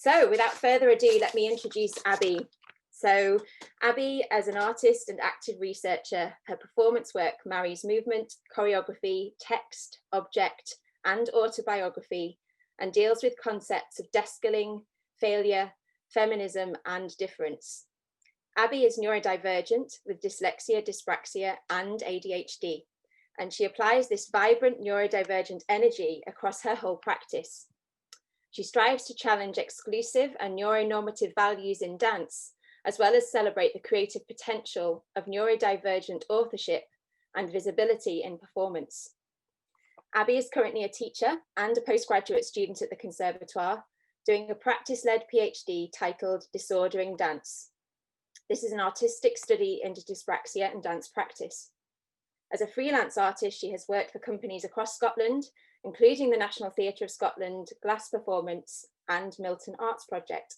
So without further ado, let me introduce Aby. So Aby, as an artist and active researcher, her performance work marries movement, choreography, text, object, and autobiography, and deals with concepts of deskilling, failure, feminism, and difference. Aby is neurodivergent with dyslexia, dyspraxia, and ADHD, and she applies this vibrant neurodivergent energy across her whole practice. She strives to challenge exclusive and neuronormative values in dance, as well as celebrate the creative potential of neurodivergent authorship and visibility in performance. Aby is currently a teacher and a postgraduate student at the Conservatoire, doing a practice-led PhD titled Disordering Dance. This is an artistic study into dyspraxia and dance practice. As a freelance artist, she has worked for companies across Scotland, including the National Theatre of Scotland, Glass Performance, and Milton Arts Project.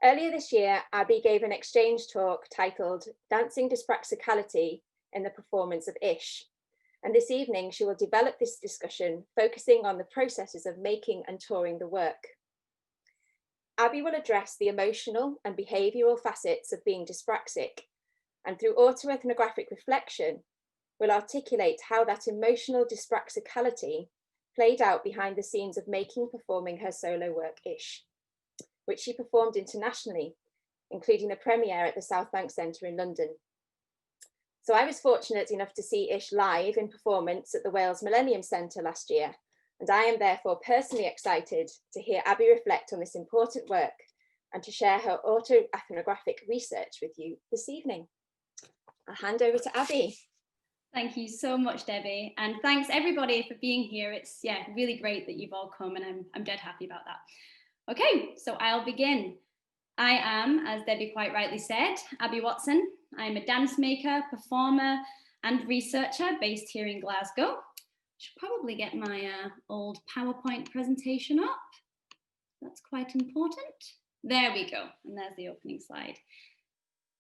Earlier this year, Aby gave an exchange talk titled Dancing Dyspraxicality in the Performance of Ish. And this evening, she will develop this discussion, focusing on the processes of making and touring the work. Aby will address the emotional and behavioural facets of being dyspraxic, and through autoethnographic reflection, will articulate how that emotional dyspraxicality played out behind the scenes of making performing her solo work Ish, which she performed internationally, including a premiere at the South Bank Centre in London. So I was fortunate enough to see Ish live in performance at the Wales Millennium Centre last year, and I am therefore personally excited to hear Aby reflect on this important work and to share her autoethnographic research with you this evening. I'll hand over to Aby. Thank you so much, Debbie, and thanks everybody for being here. It's really great that you've all come, and I'm dead happy about that. Okay, so I'll begin. I am, as Debbie quite rightly said, Aby Watson. I'm a dance maker, performer, and researcher based here in Glasgow. Should probably get my old PowerPoint presentation up. That's quite important. There we go, and there's the opening slide.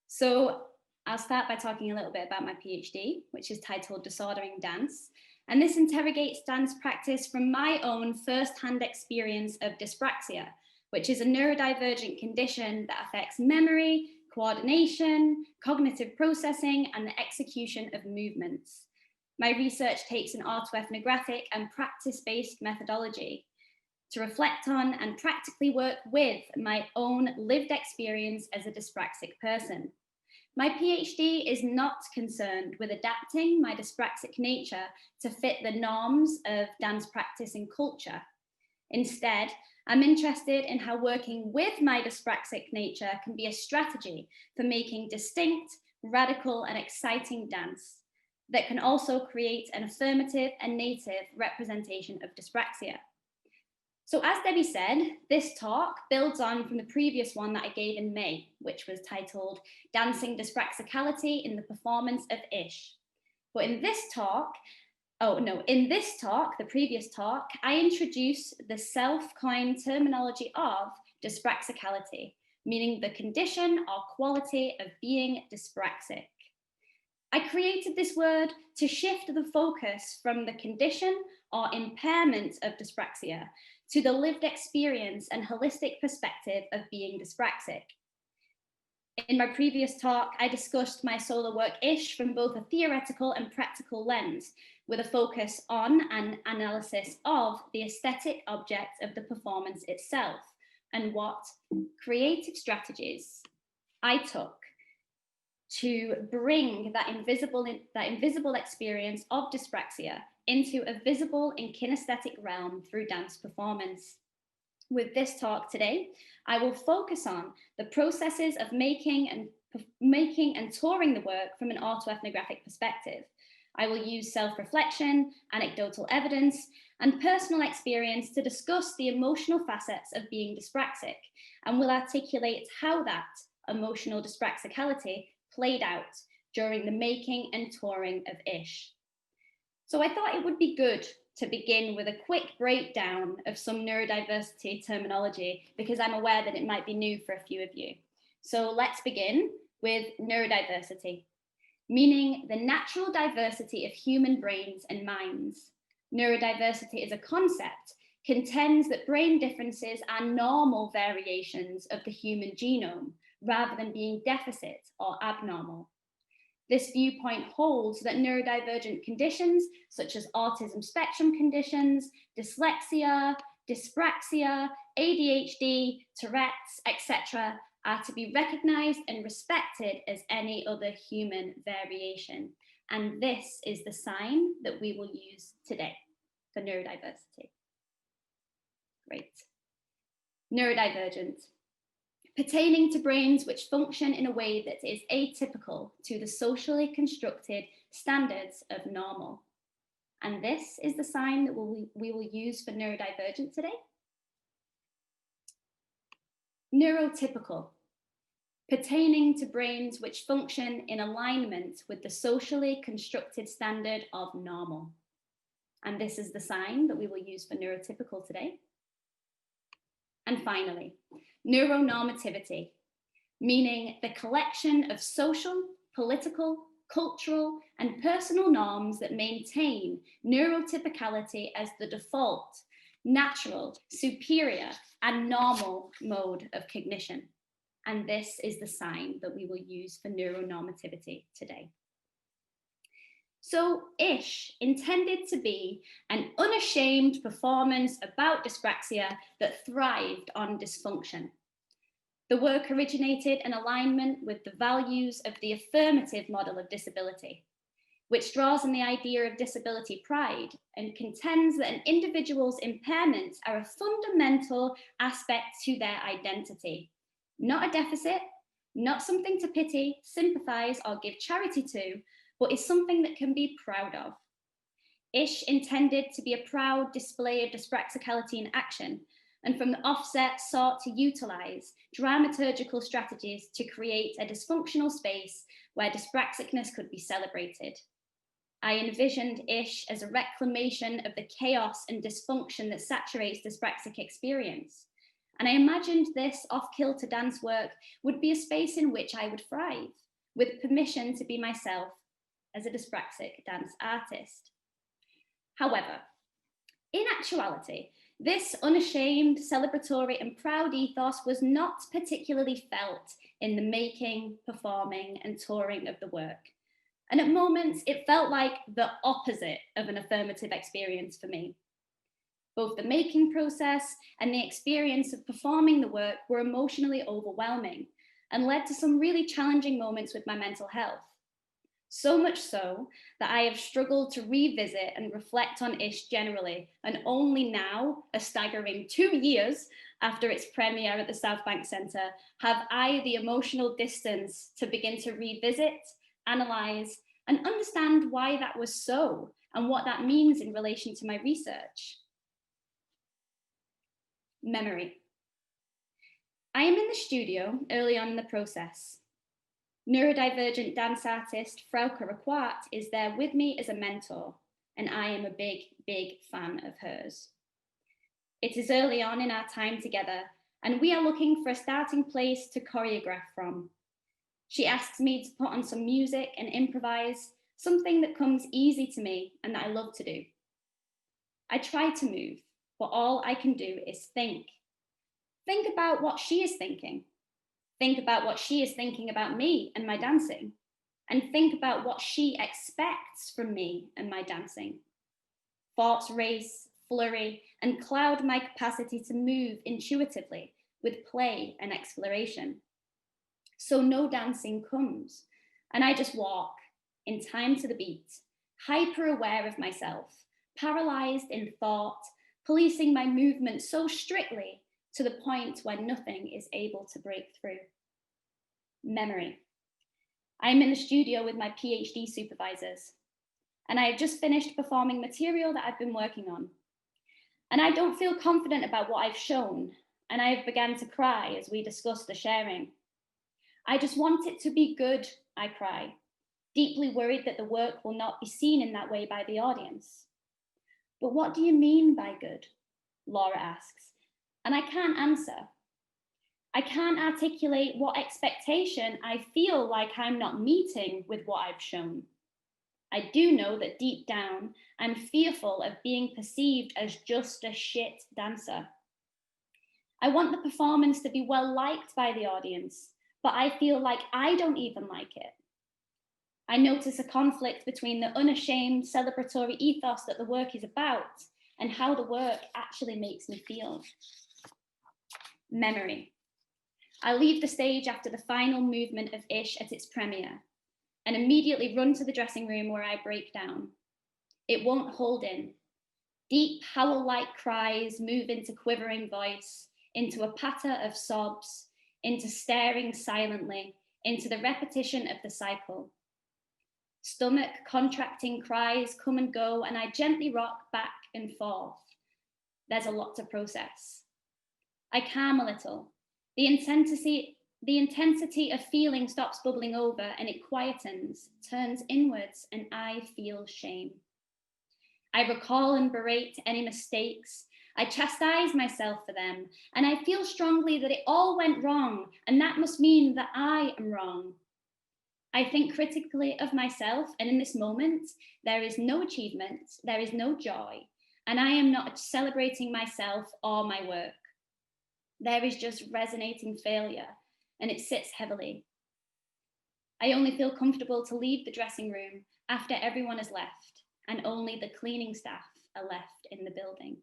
So I'll start by talking a little bit about my PhD, which is titled Disordering Dance. And this interrogates dance practice from my own first-hand experience of dyspraxia, which is a neurodivergent condition that affects memory, coordination, cognitive processing, and the execution of movements. My research takes an autoethnographic and practice-based methodology to reflect on and practically work with my own lived experience as a dyspraxic person. My PhD is not concerned with adapting my dyspraxic nature to fit the norms of dance practice and culture. Instead, I'm interested in how working with my dyspraxic nature can be a strategy for making distinct, radical, and exciting dance that can also create an affirmative and native representation of dyspraxia. So as Debbie said, this talk builds on from the previous one that I gave in May, which was titled Dancing Dyspraxicality in the Performance of Ish. But in this talk, the previous talk, I introduce the self-coined terminology of dyspraxicality, meaning the condition or quality of being dyspraxic. I created this word to shift the focus from the condition or impairment of dyspraxia to the lived experience and holistic perspective of being dyspraxic. In my previous talk, I discussed my solo work Ish from both a theoretical and practical lens, with a focus on an analysis of the aesthetic object of the performance itself and what creative strategies I took to bring that invisible experience of dyspraxia into a visible and kinesthetic realm through dance performance. With this talk today, I will focus on the processes of making and touring the work from an autoethnographic perspective. I will use self-reflection, anecdotal evidence, and personal experience to discuss the emotional facets of being dyspraxic, and will articulate how that emotional dyspraxicality played out during the making and touring of Ish. So I thought it would be good to begin with a quick breakdown of some neurodiversity terminology, because I'm aware that it might be new for a few of you. So let's begin with neurodiversity, meaning the natural diversity of human brains and minds. Neurodiversity is a concept contends that brain differences are normal variations of the human genome rather than being deficit or abnormal. This viewpoint holds that neurodivergent conditions such as autism spectrum conditions, dyslexia, dyspraxia, ADHD, Tourette's, etc., are to be recognized and respected as any other human variation. And this is the sign that we will use today for neurodiversity. Great. Neurodivergent. Pertaining to brains which function in a way that is atypical to the socially constructed standards of normal. And this is the sign that we will use for neurodivergent today. Neurotypical. Pertaining to brains which function in alignment with the socially constructed standard of normal. And this is the sign that we will use for neurotypical today. And finally, neuronormativity, meaning the collection of social, political, cultural, and personal norms that maintain neurotypicality as the default, natural, superior, and normal mode of cognition. And this is the sign that we will use for neuronormativity today. So Ish intended to be an unashamed performance about dyspraxia that thrived on dysfunction. The work originated in alignment with the values of the affirmative model of disability, which draws on the idea of disability pride and contends that an individual's impairments are a fundamental aspect to their identity, not a deficit, not something to pity, sympathize, or give charity to, but is something that can be proud of. Ish intended to be a proud display of dyspraxicality in action, and from the offset sought to utilize dramaturgical strategies to create a dysfunctional space where dyspraxicness could be celebrated. I envisioned Ish as a reclamation of the chaos and dysfunction that saturates dyspraxic experience. And I imagined this off-kilter dance work would be a space in which I would thrive, with permission to be myself as a dyspraxic dance artist. However, in actuality, this unashamed, celebratory, and proud ethos was not particularly felt in the making, performing, and touring of the work. And at moments, it felt like the opposite of an affirmative experience for me. Both the making process and the experience of performing the work were emotionally overwhelming and led to some really challenging moments with my mental health. So much so that I have struggled to revisit and reflect on Ish generally, and only now, a staggering 2 years after its premiere at the South Bank Centre, have I the emotional distance to begin to revisit, analyse, and understand why that was so and what that means in relation to my research. Memory. I am in the studio early on in the process. Neurodivergent dance artist Frauke Requart is there with me as a mentor, and I am a big, big fan of hers. It is early on in our time together, and we are looking for a starting place to choreograph from. She asks me to put on some music and improvise, something that comes easy to me and that I love to do. I try to move, but all I can do is think. Think about what she is thinking. Think about what she is thinking about me and my dancing, and think about what she expects from me and my dancing. Thoughts race, flurry, and cloud my capacity to move intuitively with play and exploration. So no dancing comes, and I just walk in time to the beat, hyper aware of myself, paralyzed in thought, policing my movement so strictly to the point where nothing is able to break through. Memory. I'm in the studio with my PhD supervisors, and I have just finished performing material that I've been working on. And I don't feel confident about what I've shown, and I have begun to cry as we discuss the sharing. I just want it to be good, I cry, deeply worried that the work will not be seen in that way by the audience. But what do you mean by good? Laura asks, and I can't answer. I can't articulate what expectation I feel like I'm not meeting with what I've shown. I do know that deep down, I'm fearful of being perceived as just a shit dancer. I want the performance to be well liked by the audience, but I feel like I don't even like it. I notice a conflict between the unashamed celebratory ethos that the work is about and how the work actually makes me feel. Memory. I leave the stage after the final movement of Ish at its premiere and immediately run to the dressing room where I break down. It won't hold in. Deep howl-like cries move into quivering voice, into a patter of sobs, into staring silently, into the repetition of the cycle. Stomach contracting cries come and go, and I gently rock back and forth. There's a lot to process. I calm a little. The intensity of feeling stops bubbling over and it quietens, turns inwards, and I feel shame. I recall and berate any mistakes. I chastise myself for them, and I feel strongly that it all went wrong, and that must mean that I am wrong. I think critically of myself, and in this moment, there is no achievement, there is no joy, and I am not celebrating myself or my work. There is just resonating failure, and it sits heavily. I only feel comfortable to leave the dressing room after everyone has left, and only the cleaning staff are left in the building.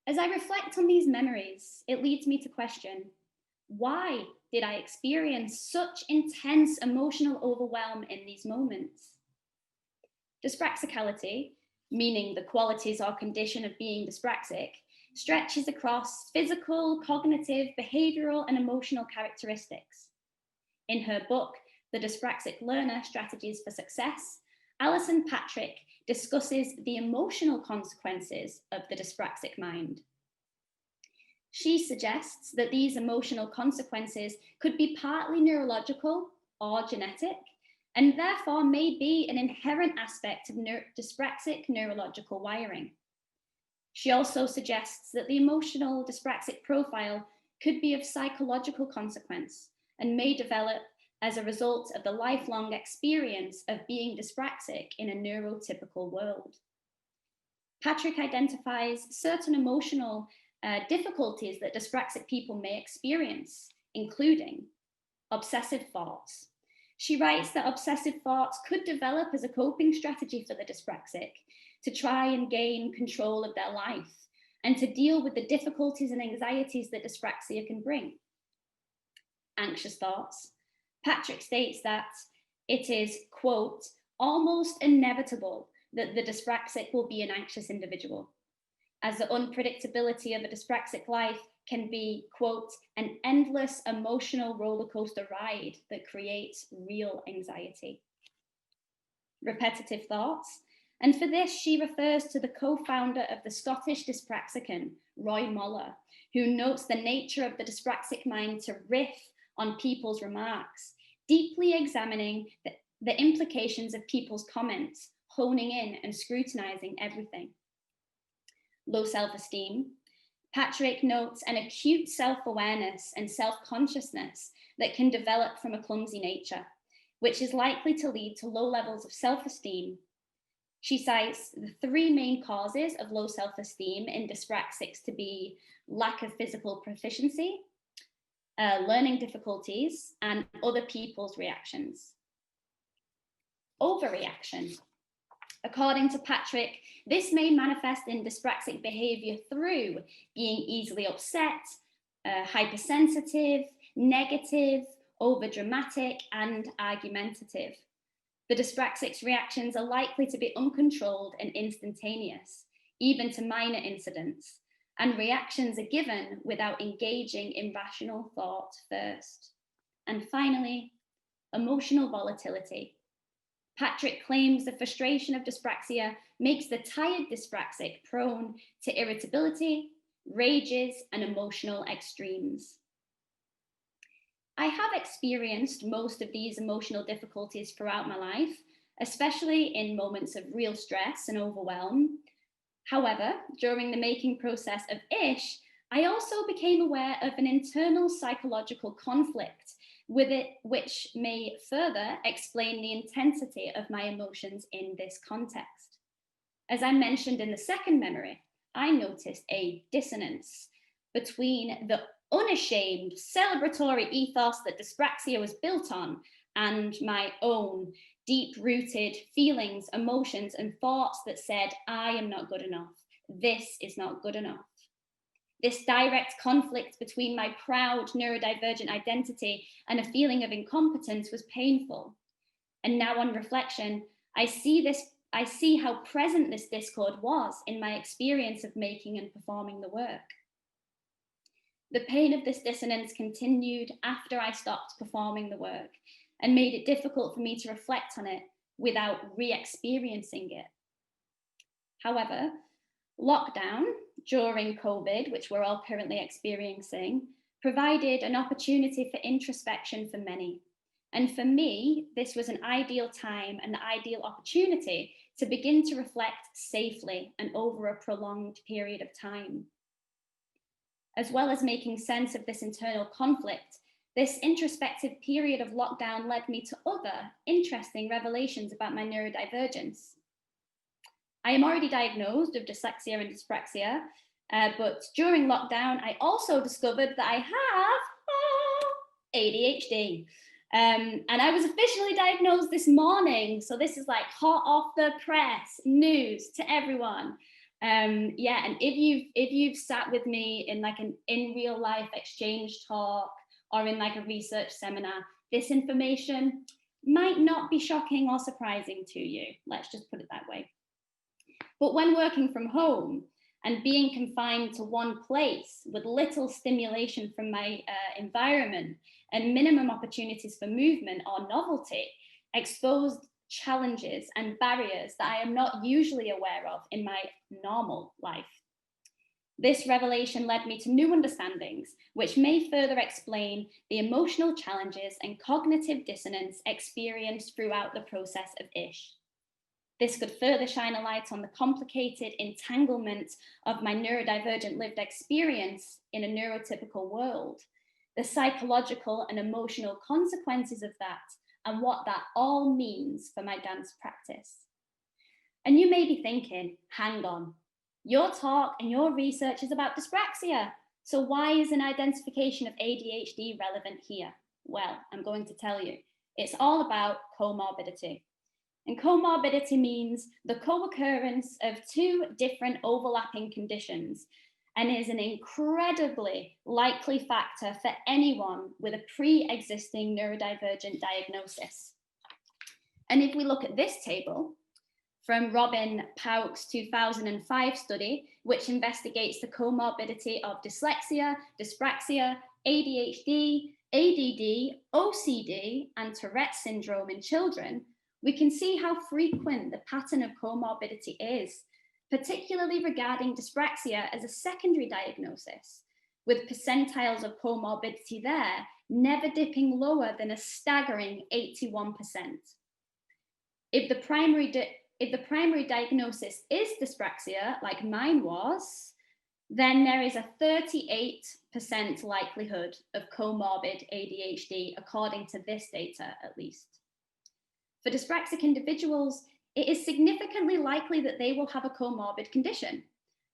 As I reflect on these memories, it leads me to question, why did I experience such intense emotional overwhelm in these moments? Dyspraxicality, meaning the qualities or condition of being dyspraxic, stretches across physical, cognitive, behavioral, and emotional characteristics. In her book, The Dyspraxic Learner Strategies for Success, Alison Patrick discusses the emotional consequences of the dyspraxic mind. She suggests that these emotional consequences could be partly neurological or genetic, and therefore may be an inherent aspect of dyspraxic neurological wiring. She also suggests that the emotional dyspraxic profile could be of psychological consequence and may develop as a result of the lifelong experience of being dyspraxic in a neurotypical world. Patrick identifies certain emotional difficulties that dyspraxic people may experience, including obsessive thoughts. She writes that obsessive thoughts could develop as a coping strategy for the dyspraxic to try and gain control of their life and to deal with the difficulties and anxieties that dyspraxia can bring. Anxious thoughts. Patrick states that it is, quote, almost inevitable that the dyspraxic will be an anxious individual, as the unpredictability of a dyspraxic life can be, quote, an endless emotional roller coaster ride that creates real anxiety. Repetitive thoughts. And for this, she refers to the co-founder of the Scottish Dyspraxicon, Roy Moller, who notes the nature of the dyspraxic mind to riff on people's remarks, deeply examining the implications of people's comments, honing in and scrutinizing everything. Low self-esteem. Patrick notes an acute self-awareness and self-consciousness that can develop from a clumsy nature, which is likely to lead to low levels of self-esteem. She cites the three main causes of low self-esteem in dyspraxics to be lack of physical proficiency, learning difficulties, and other people's reactions. Overreaction. According to Patrick, this may manifest in dyspraxic behavior through being easily upset, hypersensitive, negative, overdramatic, and argumentative. The dyspraxic's reactions are likely to be uncontrolled and instantaneous, even to minor incidents, and reactions are given without engaging in rational thought first. And finally, emotional volatility. Patrick claims the frustration of dyspraxia makes the tired dyspraxic prone to irritability, rages, and emotional extremes. I have experienced most of these emotional difficulties throughout my life, especially in moments of real stress and overwhelm. However, during the making process of Ish, I also became aware of an internal psychological conflict which may further explain the intensity of my emotions in this context. As I mentioned in the second memory, I noticed a dissonance between the unashamed celebratory ethos that dyspraxia was built on and my own deep-rooted feelings, emotions, and thoughts that said, I am not good enough. This is not good enough. This direct conflict between my proud neurodivergent identity and a feeling of incompetence was painful. And now on reflection, I see how present this discord was in my experience of making and performing the work. The pain of this dissonance continued after I stopped performing the work and made it difficult for me to reflect on it without re-experiencing it. However, lockdown during COVID, which we're all currently experiencing, provided an opportunity for introspection for many. And for me, this was an ideal time and ideal opportunity to begin to reflect safely and over a prolonged period of time. As well as making sense of this internal conflict, this introspective period of lockdown led me to other interesting revelations about my neurodivergence. I am already diagnosed with dyslexia and dyspraxia, but during lockdown, I also discovered that I have ADHD. And I was officially diagnosed this morning. So this is like hot off the press news to everyone. Yeah, and if you've sat with me in like an in real life exchange talk or in like a research seminar, this information might not be shocking or surprising to you. Let's just put it that way. But when working from home and being confined to one place with little stimulation from my environment and minimum opportunities for movement or novelty, exposed challenges and barriers that I am not usually aware of in my normal life. This revelation led me to new understandings, which may further explain the emotional challenges and cognitive dissonance experienced throughout the process of ISH. This could further shine a light on the complicated entanglement of my neurodivergent lived experience in a neurotypical world, the psychological and emotional consequences of that, and what that all means for my dance practice. And you may be thinking, hang on, your talk and your research is about dyspraxia, so why is an identification of ADHD relevant here? Well, I'm going to tell you, it's all about comorbidity. And comorbidity means the co-occurrence of two different overlapping conditions and is an incredibly likely factor for anyone with a pre-existing neurodivergent diagnosis. And if we look at this table from Robin Pauk's 2005 study, which investigates the comorbidity of dyslexia, dyspraxia, ADHD, ADD, OCD, and Tourette syndrome in children, we can see how frequent the pattern of comorbidity is, particularly regarding dyspraxia as a secondary diagnosis, with percentiles of comorbidity there never dipping lower than a staggering 81%. If the primary diagnosis is dyspraxia, like mine was, then there is a 38% likelihood of comorbid ADHD, according to this data at least. For dyspraxic individuals, it is significantly likely that they will have a comorbid condition,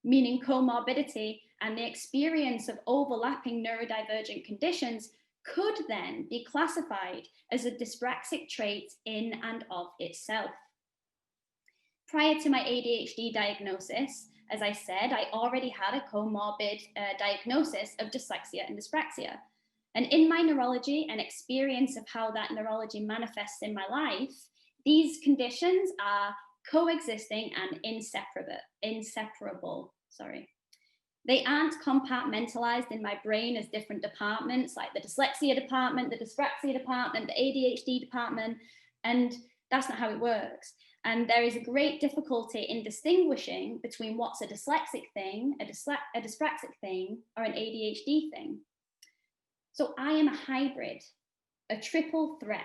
meaning comorbidity and the experience of overlapping neurodivergent conditions could then be classified as a dyspraxic trait in and of itself. Prior to my ADHD diagnosis, as I said, I already had a comorbid diagnosis of dyslexia and dyspraxia. And in my neurology and experience of how that neurology manifests in my life, these conditions are coexisting and inseparable. They aren't compartmentalized in my brain as different departments, like the dyslexia department, the dyspraxia department, the ADHD department, and that's not how it works. And there is a great difficulty in distinguishing between what's a dyslexic thing, a dyspraxic thing, or an ADHD thing. So I am a hybrid, a triple threat,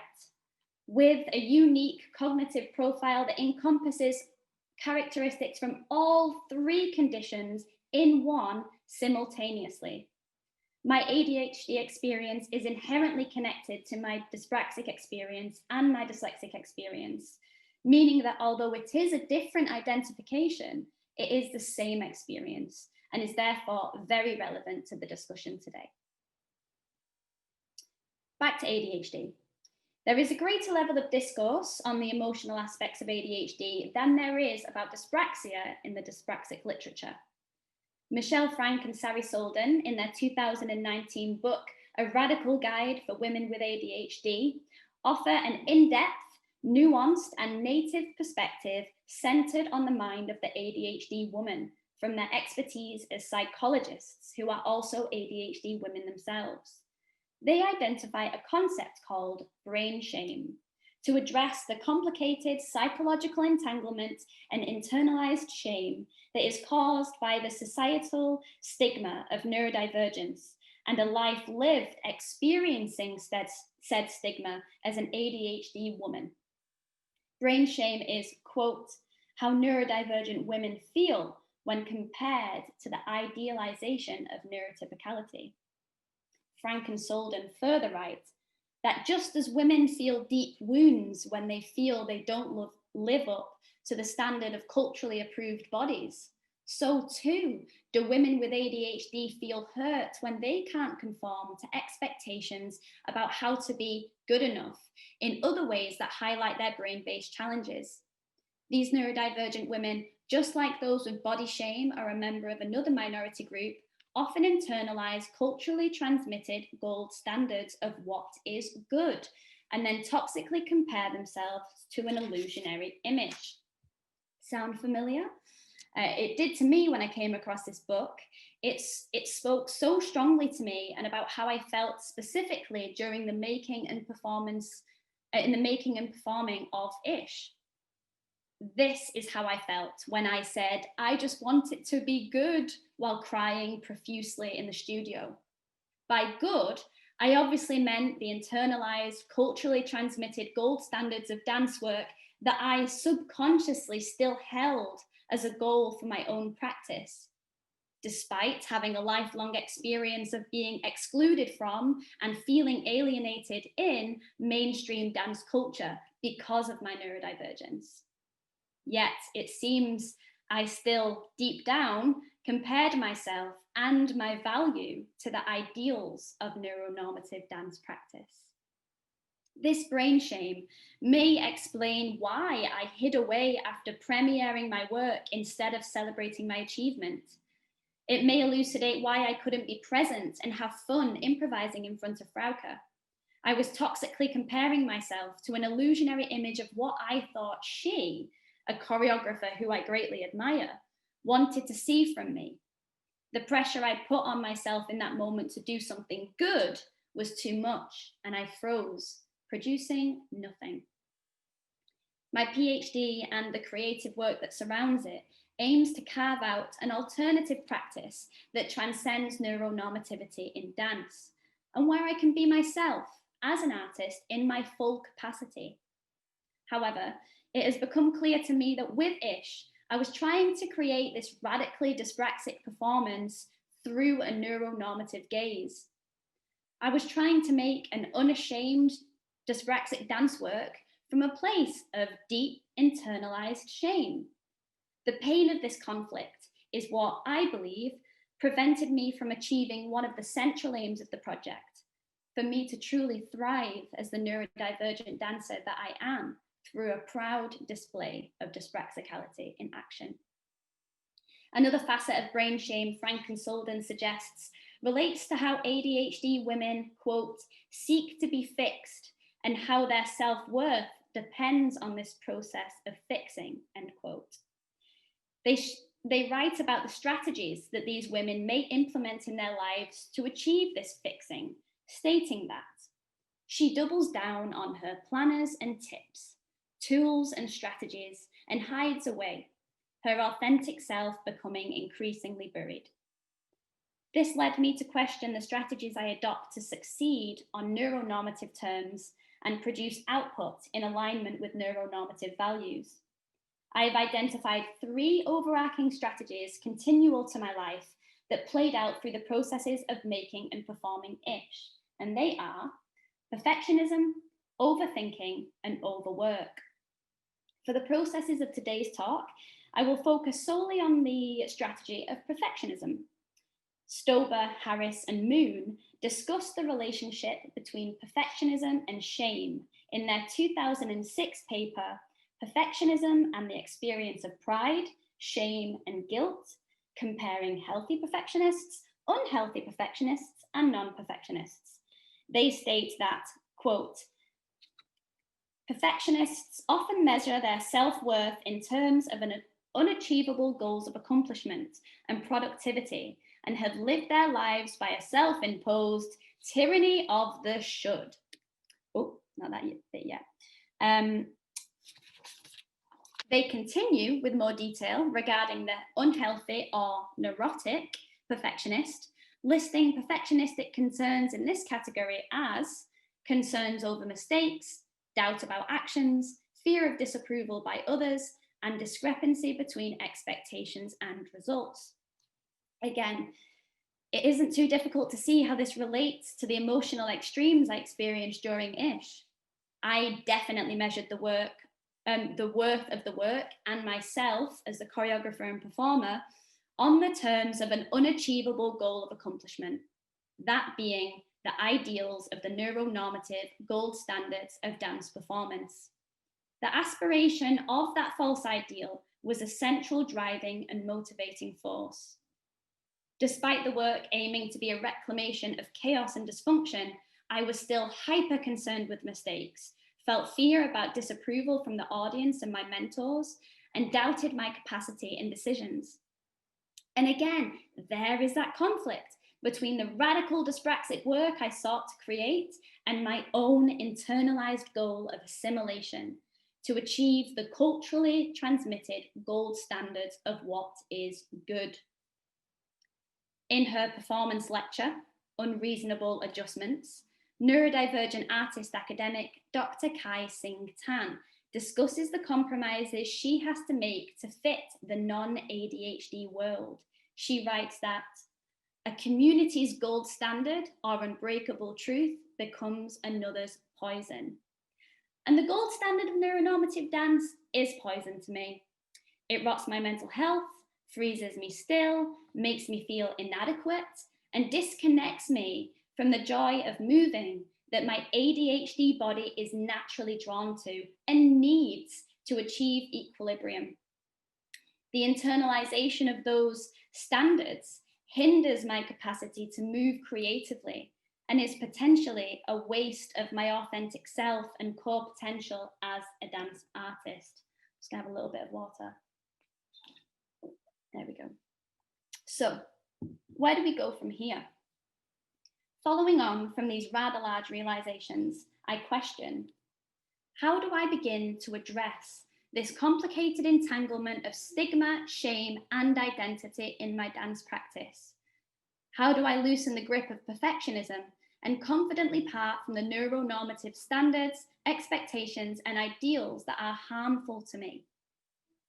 with a unique cognitive profile that encompasses characteristics from all three conditions in one simultaneously. My ADHD experience is inherently connected to my dyspraxic experience and my dyslexic experience, meaning that although it is a different identification, it is the same experience and is therefore very relevant to the discussion today. Back to ADHD. There is a greater level of discourse on the emotional aspects of ADHD than there is about dyspraxia in the dyspraxic literature. Michelle Frank and Sari Solden, in their 2019 book, A Radical Guide for Women with ADHD, offer an in-depth, nuanced, and native perspective centered on the mind of the ADHD woman from their expertise as psychologists who are also ADHD women themselves. They identify a concept called brain shame to address the complicated psychological entanglement and internalized shame that is caused by the societal stigma of neurodivergence and a life lived experiencing said stigma as an ADHD woman. Brain shame is, quote, how neurodivergent women feel when compared to the idealization of neurotypicality. Frank and Solden further write that just as women feel deep wounds when they feel they don't live up to the standard of culturally approved bodies, so too do women with ADHD feel hurt when they can't conform to expectations about how to be good enough in other ways that highlight their brain-based challenges. These neurodivergent women, just like those with body shame or a member of another minority group, often internalize culturally transmitted gold standards of what is good, and then toxically compare themselves to an illusionary image. Sound familiar? It did to me when I came across this book. It spoke so strongly to me and about how I felt specifically during the making and performing of Ish. This is how I felt when I said, I just want it to be good while crying profusely in the studio. By good, I obviously meant the internalized, culturally transmitted gold standards of dance work that I subconsciously still held as a goal for my own practice, despite having a lifelong experience of being excluded from and feeling alienated in mainstream dance culture because of my neurodivergence. Yet it seems I still, deep down, compared myself and my value to the ideals of neuronormative dance practice. This brain shame may explain why I hid away after premiering my work instead of celebrating my achievement. It may elucidate why I couldn't be present and have fun improvising in front of Frauke. I was toxically comparing myself to an illusionary image of what I thought she, a choreographer who I greatly admire, wanted to see from me. The pressure I put on myself in that moment to do something good was too much, and I froze, producing nothing. My PhD and the creative work that surrounds it aims to carve out an alternative practice that transcends neuronormativity in dance, and where I can be myself as an artist in my full capacity. However, it has become clear to me that with Ish, I was trying to create this radically dyspraxic performance through a neuronormative gaze. I was trying to make an unashamed dyspraxic dance work from a place of deep internalized shame. The pain of this conflict is what I believe prevented me from achieving one of the central aims of the project, for me to truly thrive as the neurodivergent dancer that I am, through a proud display of dyspraxicality in action. Another facet of brain shame Frank and Solden suggests relates to how ADHD women, quote, seek to be fixed and how their self-worth depends on this process of fixing, end quote. They write about the strategies that these women may implement in their lives to achieve this fixing, stating that she doubles down on her planners and tips, tools and strategies, and hides away, her authentic self becoming increasingly buried. This led me to question the strategies I adopt to succeed on neuronormative terms and produce output in alignment with neuronormative values. I have identified 3 overarching strategies continual to my life that played out through the processes of making and performing ish. And they are perfectionism, overthinking, and overwork. For the processes of today's talk, I will focus solely on the strategy of perfectionism. Stober, Harris, and Moon discuss the relationship between perfectionism and shame in their 2006 paper, Perfectionism and the Experience of Pride, Shame, and Guilt, comparing healthy perfectionists, unhealthy perfectionists, and non-perfectionists. They state that, quote, perfectionists often measure their self-worth in terms of unachievable goals of accomplishment and productivity, and have lived their lives by a self-imposed tyranny of the should. Oh, not that bit yet. They continue with more detail regarding the unhealthy or neurotic perfectionist, listing perfectionistic concerns in this category as concerns over mistakes, doubt about actions, fear of disapproval by others, and discrepancy between expectations and results. Again, it isn't too difficult to see how this relates to the emotional extremes I experienced during ish. I definitely measured the worth of the work and myself as the choreographer and performer on the terms of an unachievable goal of accomplishment, that being the ideals of the neuronormative gold standards of dance performance. The aspiration of that false ideal was a central driving and motivating force. Despite the work aiming to be a reclamation of chaos and dysfunction, I was still hyper concerned with mistakes, felt fear about disapproval from the audience and my mentors, and doubted my capacity in decisions. And again, there is that conflict between the radical dyspraxic work I sought to create and my own internalized goal of assimilation to achieve the culturally transmitted gold standards of what is good. In her performance lecture, Unreasonable Adjustments, neurodivergent artist academic Dr. Kai Sing Tan discusses the compromises she has to make to fit the non-ADHD world. She writes that a community's gold standard or unbreakable truth becomes another's poison. And the gold standard of neuronormative dance is poison to me. It rots my mental health, freezes me still, makes me feel inadequate, and disconnects me from the joy of moving that my ADHD body is naturally drawn to and needs to achieve equilibrium. The internalization of those standards hinders my capacity to move creatively and is potentially a waste of my authentic self and core potential as a dance artist. Just gonna have a little bit of water. There we go. So, where do we go from here? Following on from these rather large realizations, I question, how do I begin to address this complicated entanglement of stigma, shame, and identity in my dance practice? How do I loosen the grip of perfectionism and confidently part from the neuronormative standards, expectations, and ideals that are harmful to me?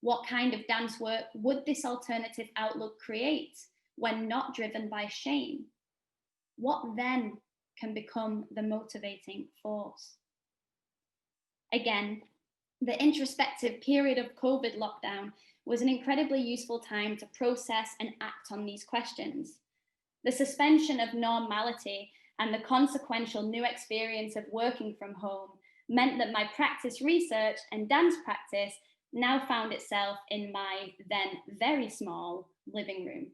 What kind of dance work would this alternative outlook create when not driven by shame? What then can become the motivating force? Again, the introspective period of COVID lockdown was an incredibly useful time to process and act on these questions. The suspension of normality and the consequential new experience of working from home meant that my practice research and dance practice now found itself in my then very small living room.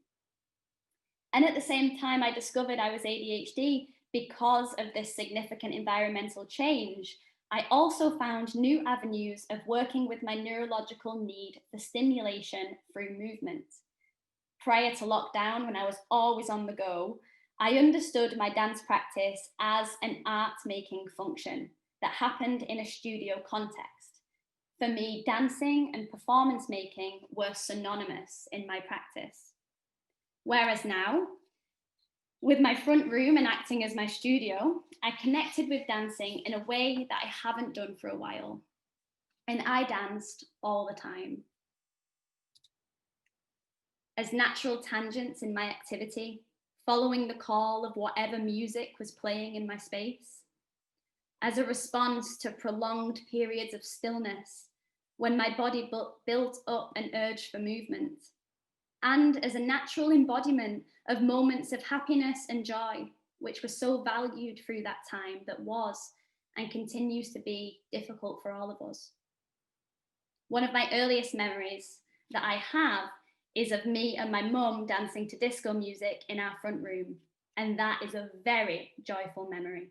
And at the same time, I discovered I was ADHD because of this significant environmental change. I also found new avenues of working with my neurological need for stimulation through movement. Prior to lockdown, when I was always on the go, I understood my dance practice as an art-making function that happened in a studio context. For me, dancing and performance making were synonymous in my practice. Whereas now, with my front room and acting as my studio, I connected with dancing in a way that I haven't done for a while. And I danced all the time. as natural tangents in my activity, following the call of whatever music was playing in my space, as a response to prolonged periods of stillness when my body built up an urge for movement, and as a natural embodiment of moments of happiness and joy, which were so valued through that time that was and continues to be difficult for all of us. One of my earliest memories that I have is of me and my mum dancing to disco music in our front room, and that is a very joyful memory.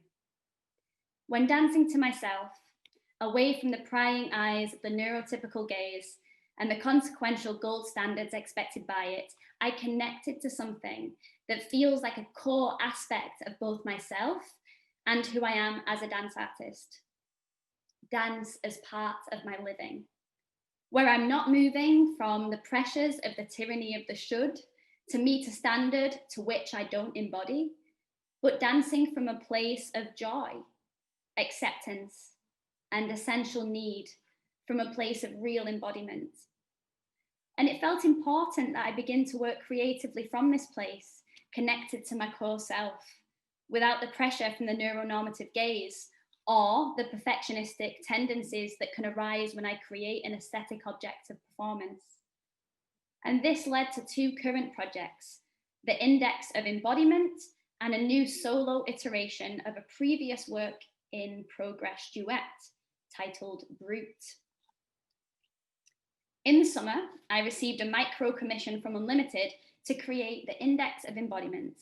When dancing to myself, away from the prying eyes of the neurotypical gaze and the consequential gold standards expected by it, I connected to something that feels like a core aspect of both myself and who I am as a dance artist. Dance as part of my living, where I'm not moving from the pressures of the tyranny of the should to meet a standard to which I don't embody, but dancing from a place of joy, acceptance, and essential need, from a place of real embodiment. And it felt important that I begin to work creatively from this place, connected to my core self, without the pressure from the neuronormative gaze or the perfectionistic tendencies that can arise when I create an aesthetic object of performance. And this led to two current projects, the Index of Embodiment and a new solo iteration of a previous work in progress duet titled BRUT. In the summer, I received a micro commission from Unlimited to create the Index of Embodiment.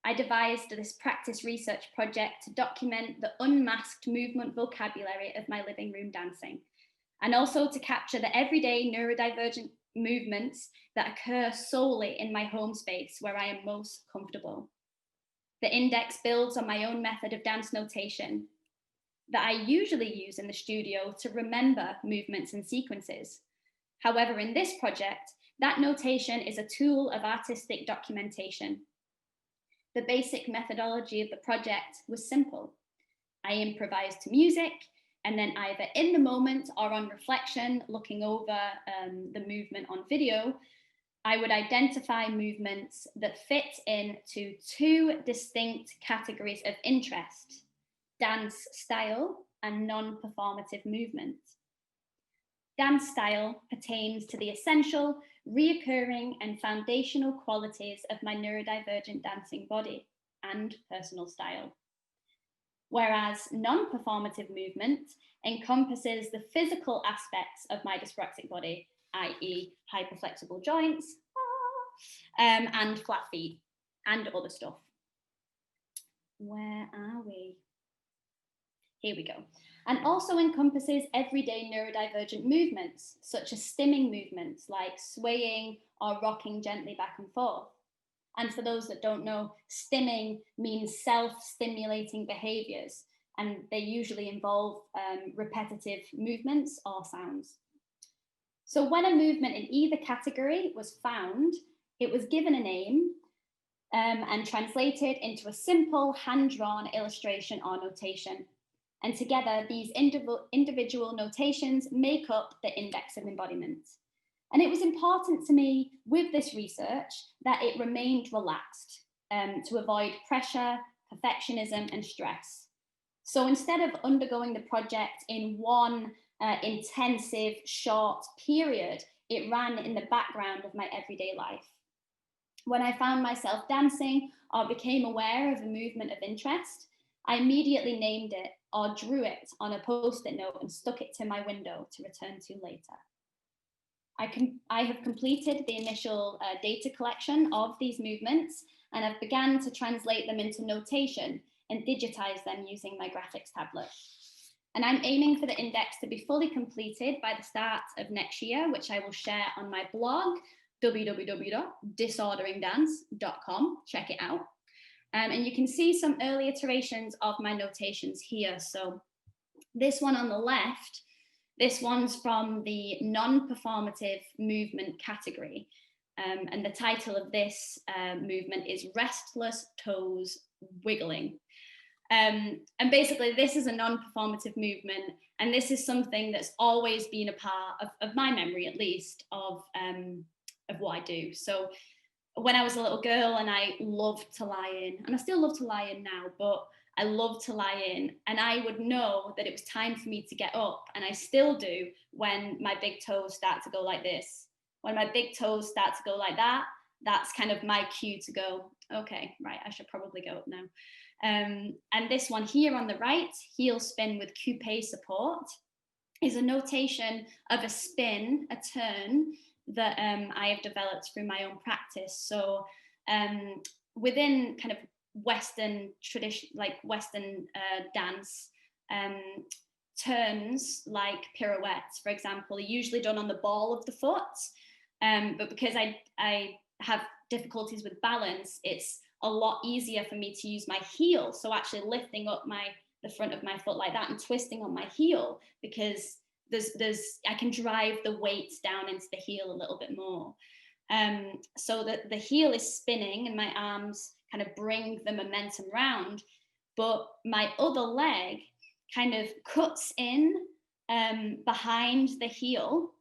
I devised this practice research project to document the unmasked movement vocabulary of my living room dancing, and also to capture the everyday neurodivergent movements that occur solely in my home space where I am most comfortable. The index builds on my own method of dance notation that I usually use in the studio to remember movements and sequences. However, in this project, that notation is a tool of artistic documentation. The basic methodology of the project was simple. I improvised to music, and then either in the moment or on reflection, looking over the movement on video, I would identify movements that fit into two distinct categories of interest: dance style and non-performative movement. Dance style pertains to the essential, reoccurring and foundational qualities of my neurodivergent dancing body and personal style. Whereas non-performative movement encompasses the physical aspects of my dyspraxic body, i.e. hyperflexible joints, and flat feet, and other stuff. Where are we? Here we go. And also encompasses everyday neurodivergent movements, such as stimming movements like swaying or rocking gently back and forth. And for those that don't know, stimming means self-stimulating behaviors, and they usually involve repetitive movements or sounds. So when a movement in either category was found, it was given a name and translated into a simple hand-drawn illustration or notation. And together, these individual notations make up the Index of Embodiment. And it was important to me with this research that it remained relaxed to avoid pressure, perfectionism, and stress. So instead of undergoing the project in one intensive, short period, it ran in the background of my everyday life. When I found myself dancing or became aware of a movement of interest, I immediately named it or drew it on a post-it note and stuck it to my window to return to later. I have completed the initial data collection of these movements, and I've begun to translate them into notation and digitize them using my graphics tablet. And I'm aiming for the index to be fully completed by the start of next year, which I will share on my blog, www.disorderingdance.com. Check it out. And you can see some early iterations of my notations here. So this one on the left, this one's from the non-performative movement category. And the title of this movement is Restless Toes Wiggling. And basically this is a non-performative movement, and this is something that's always been a part of my memory, at least, of what I do. So when I was a little girl and I loved to lie in, and I still love to lie in now, but I love to lie in, and I would know that it was time for me to get up, and I still do when my big toes start to go like this. When my big toes start to go like that, that's kind of my cue to go, okay, right, I should probably go up now. And this one here on the right, heel spin with coupe support, is a notation of a spin, a turn, that I have developed through my own practice. So within kind of Western tradition, like Western dance, turns like pirouettes, for example, are usually done on the ball of the foot. But because I have difficulties with balance, it's a lot easier for me to use my heel. So actually lifting up the front of my foot like that and twisting on my heel, because I can drive the weight down into the heel a little bit more. So that the heel is spinning and my arms kind of bring the momentum round, but my other leg kind of cuts in behind the heel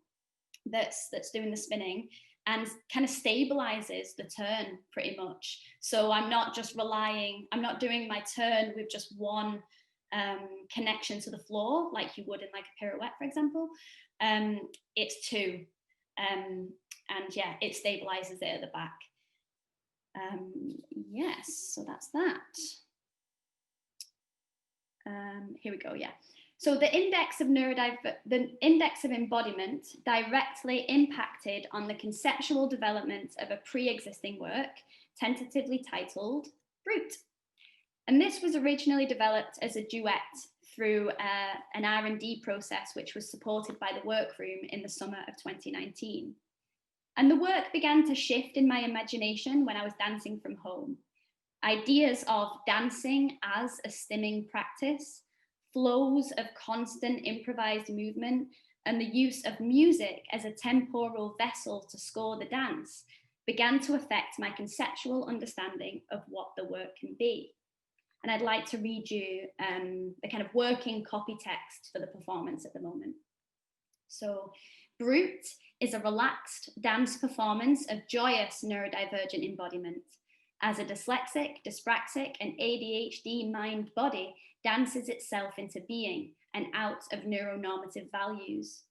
that's doing the spinning, and kind of stabilizes the turn pretty much. So I'm not doing my turn with just one connection to the floor like you would in like a pirouette, for example. It's two, and yeah, it stabilizes it at the back. Yes, so that's that. Here we go, yeah. So the Index of Embodiment directly impacted on the conceptual development of a pre-existing work, tentatively titled BRUT. And this was originally developed as a duet through an R&D process, which was supported by the workroom in the summer of 2019. And the work began to shift in my imagination when I was dancing from home. Ideas of dancing as a stimming practice, flows of constant improvised movement, and the use of music as a temporal vessel to score the dance began to affect my conceptual understanding of what the work can be. And I'd like to read you the kind of working copy text for the performance at the moment. So, BRUT is a relaxed dance performance of joyous neurodivergent embodiment. As a dyslexic, dyspraxic, and ADHD mind-body dances itself into being and out of neuronormative values.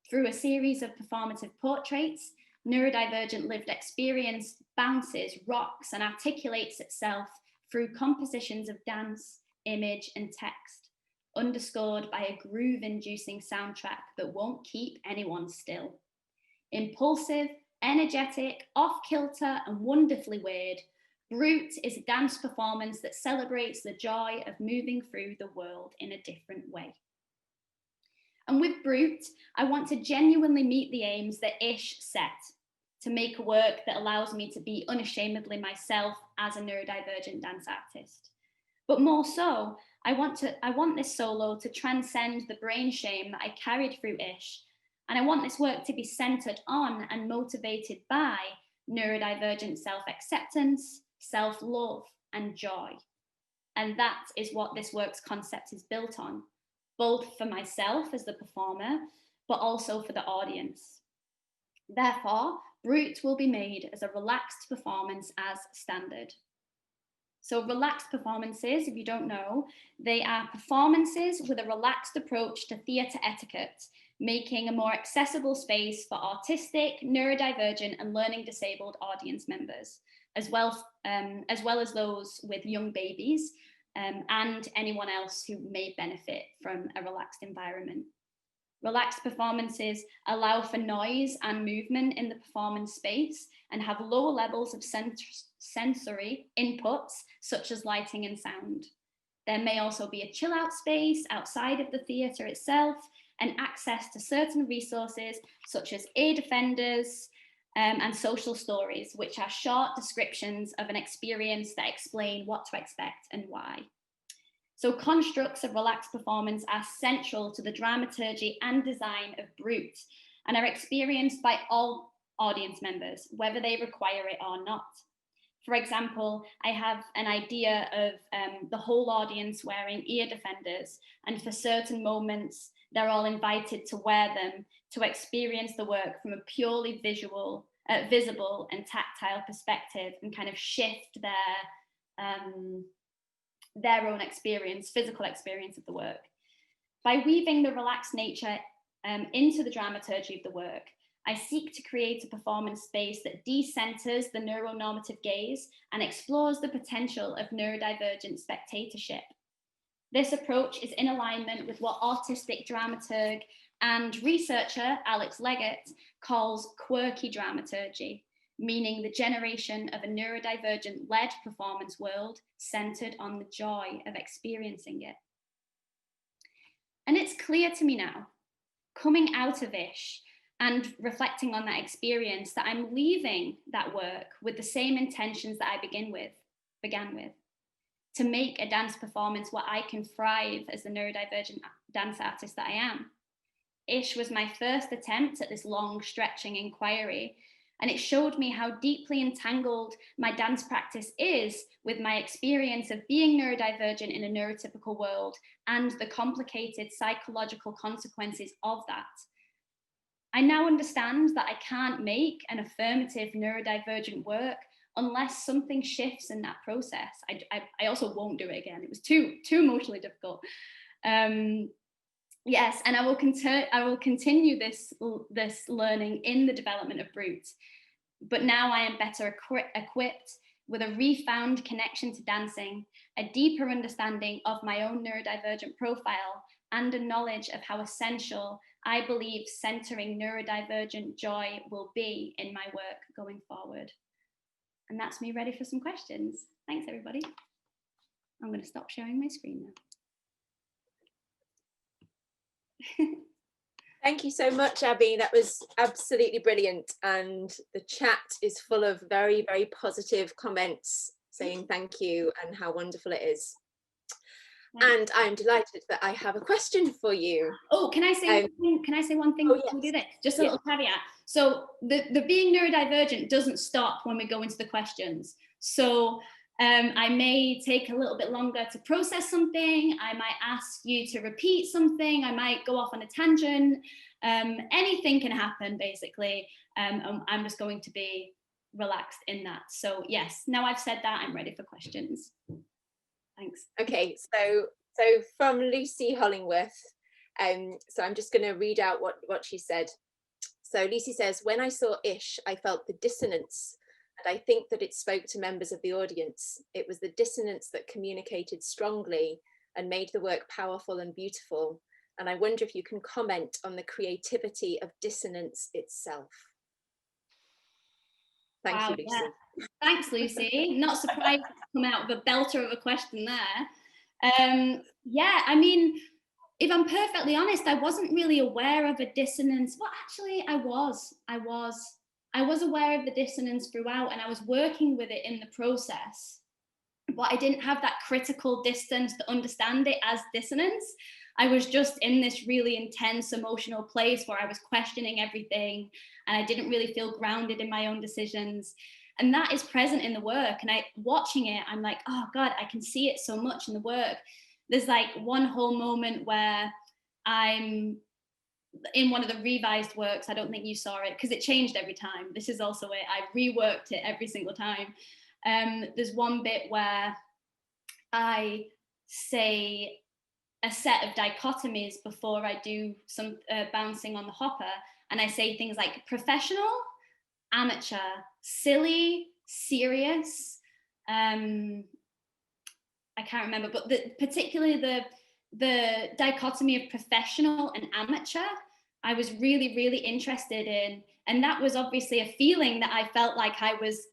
Through a series of performative portraits, neurodivergent lived experience bounces, rocks, and articulates itself through compositions of dance, image, and text, underscored by a groove-inducing soundtrack that won't keep anyone still. Impulsive, energetic, off-kilter, and wonderfully weird, BRUT is a dance performance that celebrates the joy of moving through the world in a different way. And with BRUT, I want to genuinely meet the aims that Ish set, to make a work that allows me to be unashamedly myself as a neurodivergent dance artist. But more so, I want this solo to transcend the brain shame that I carried through Ish, and I want this work to be centered on and motivated by neurodivergent self-acceptance, self-love, and joy. And that is what this work's concept is built on, both for myself as the performer, but also for the audience. Therefore, BRUT will be made as a relaxed performance as standard. So relaxed performances, if you don't know, they are performances with a relaxed approach to theatre etiquette, making a more accessible space for autistic, neurodivergent, and learning disabled audience members, as well as those with young babies and anyone else who may benefit from a relaxed environment. Relaxed performances allow for noise and movement in the performance space and have lower levels of sensory inputs, such as lighting and sound. There may also be a chill out space outside of the theatre itself, and access to certain resources, such as ear defenders and social stories, which are short descriptions of an experience that explain what to expect and why. So constructs of relaxed performance are central to the dramaturgy and design of BRUT and are experienced by all audience members, whether they require it or not. For example, I have an idea of the whole audience wearing ear defenders, and for certain moments, they're all invited to wear them to experience the work from a purely visual visible and tactile perspective and kind of shift their own experience, physical experience of the work. By weaving the relaxed nature into the dramaturgy of the work, I seek to create a performance space that decenters the neuronormative gaze and explores the potential of neurodivergent spectatorship. This approach is in alignment with what artistic dramaturg and researcher Alex Leggett calls quirky dramaturgy, meaning the generation of a neurodivergent-led performance world centered on the joy of experiencing it. And it's clear to me now, coming out of Ish and reflecting on that experience, that I'm leaving that work with the same intentions that I began with, to make a dance performance where I can thrive as the neurodivergent dance artist that I am. Ish was my first attempt at this long stretching inquiry, and it showed me how deeply entangled my dance practice is with my experience of being neurodivergent in a neurotypical world and the complicated psychological consequences of that. I now understand that I can't make an affirmative neurodivergent work unless something shifts in that process. I also won't do it again. It was too emotionally difficult. Yes, and I will continue this learning in the development of BRUT. But now I am better equipped with a refound connection to dancing, a deeper understanding of my own neurodivergent profile, and a knowledge of how essential I believe centering neurodivergent joy will be in my work going forward. And that's me ready for some questions. Thanks, everybody. I'm going to stop sharing my screen now. Thank you so much, Aby. That was absolutely brilliant. And the chat is full of very, very positive comments saying thank you and how wonderful it is. And I'm delighted that I have a question for you. Oh, can I say one thing before we do that? Just a little caveat. So the being neurodivergent doesn't stop when we go into the questions. So I may take a little bit longer to process something. I might ask you to repeat something. I might go off on a tangent. Anything can happen, basically. I'm just going to be relaxed in that. So yes, now I've said that, I'm ready for questions. Thanks. Okay, so from Lucy Hollingworth, so I'm just going to read out what she said. So Lucy says, when I saw Ish, I felt the dissonance, and I think that it spoke to members of the audience. It was the dissonance that communicated strongly and made the work powerful and beautiful. And I wonder if you can comment on the creativity of dissonance itself. Thank you, Lucy. Yeah. Thanks, Lucy. Not surprised to come out with a belter of a question there. Yeah, I mean, if I'm perfectly honest, I wasn't really aware of a dissonance. Well, actually, I was aware of the dissonance throughout, and I was working with it in the process, but I didn't have that critical distance to understand it as dissonance. I was just in this really intense emotional place where I was questioning everything, and I didn't really feel grounded in my own decisions. And that is present in the work. And watching it, I'm like, oh God, I can see it so much in the work. There's like one whole moment where I'm in one of the revised works. I don't think you saw it because it changed every time. This is also it. I reworked it every single time. There's one bit where I say a set of dichotomies before I do some bouncing on the hopper. And I say things like professional, amateur, silly, serious. I can't remember, but particularly the dichotomy of professional and amateur, I was really, really interested in. And that was obviously a feeling that I felt like I was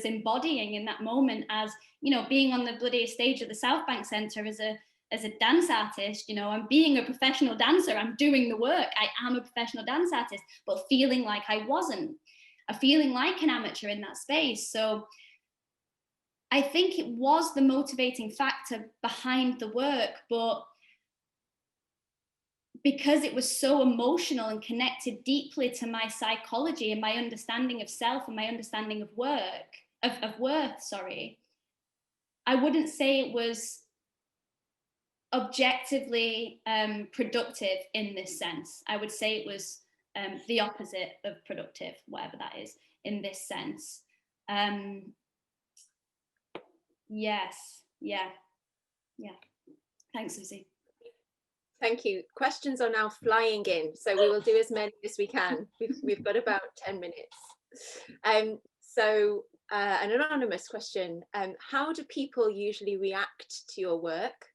embodying in that moment, as, you know, being on the bloody stage of the South Bank Centre as a dance artist. You know, I'm being a professional dancer, I'm doing the work, I am a professional dance artist, but feeling like I wasn't, feeling like an amateur in that space. So I think it was the motivating factor behind the work, but because it was so emotional and connected deeply to my psychology and my understanding of self and my understanding of worth, I wouldn't say it was objectively productive in this sense. I would say it was the opposite of productive, whatever that is, in this sense. Yes, yeah. Thanks, Lucy. Thank you. Questions are now flying in, so we will do as many as we can. We've got about 10 minutes. So an anonymous question, how do people usually react to your work?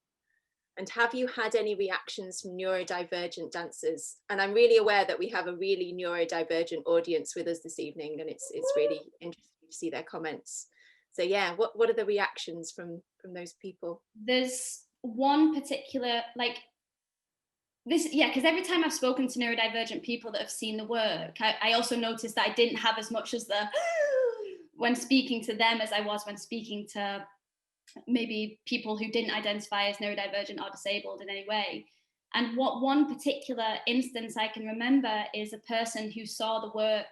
And have you had any reactions from neurodivergent dancers? And I'm really aware that we have a really neurodivergent audience with us this evening, and it's really interesting to see their comments. So yeah, what are the reactions from those people? There's one particular, like, this, yeah, because every time I've spoken to neurodivergent people that have seen the work, I also noticed that I didn't have as much as the when speaking to them as I was when speaking to maybe people who didn't identify as neurodivergent or disabled in any way. And what one particular instance I can remember is a person who saw the work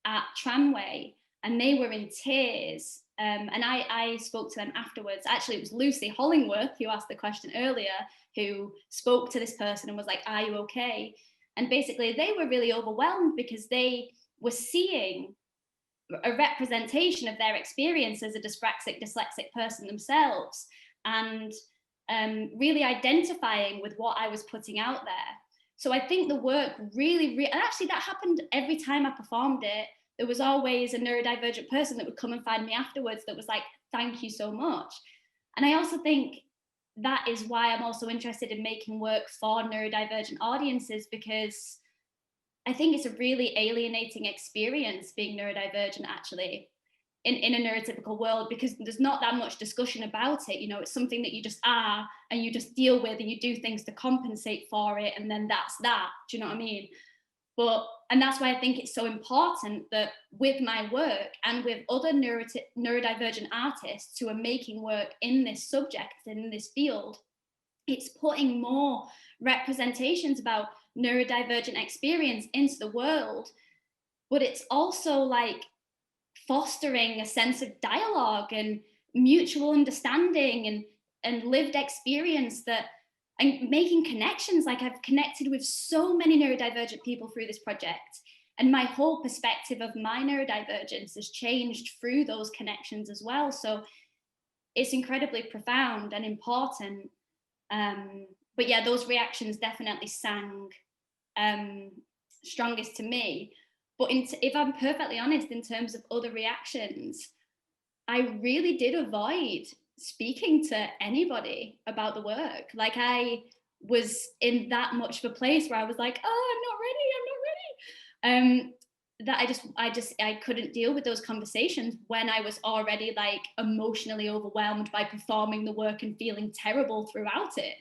at Tramway, and they were in tears. And I spoke to them afterwards. Actually, it was Lucy Hollingworth who asked the question earlier, who spoke to this person and was like, "Are you okay?" And basically they were really overwhelmed because they were seeing a representation of their experience as a dyspraxic, dyslexic person themselves, and really identifying with what I was putting out there. So I think the work really, and actually that happened every time I performed it. There was always a neurodivergent person that would come and find me afterwards that was like, "Thank you so much." And I also think that is why I'm also interested in making work for neurodivergent audiences, because I think it's a really alienating experience being neurodivergent, actually, in a neurotypical world, because there's not that much discussion about it. You know, it's something that you just are, and you just deal with, and you do things to compensate for it, and then that's that. Do you know what I mean? And that's why I think it's so important that with my work and with other neurodivergent artists who are making work in this subject and in this field, it's putting more representations about neurodivergent experience into the world, but it's also like fostering a sense of dialogue and mutual understanding and lived experience, that and making connections. Like, I've connected with so many neurodivergent people through this project, and my whole perspective of my neurodivergence has changed through those connections as well. So it's incredibly profound and important. But yeah, those reactions definitely sang strongest to me. But if I'm perfectly honest, in terms of other reactions, I really did avoid speaking to anybody about the work. Like, I was in that much of a place where I was like, "Oh, I'm not ready. That I couldn't deal with those conversations when I was already like emotionally overwhelmed by performing the work and feeling terrible throughout it.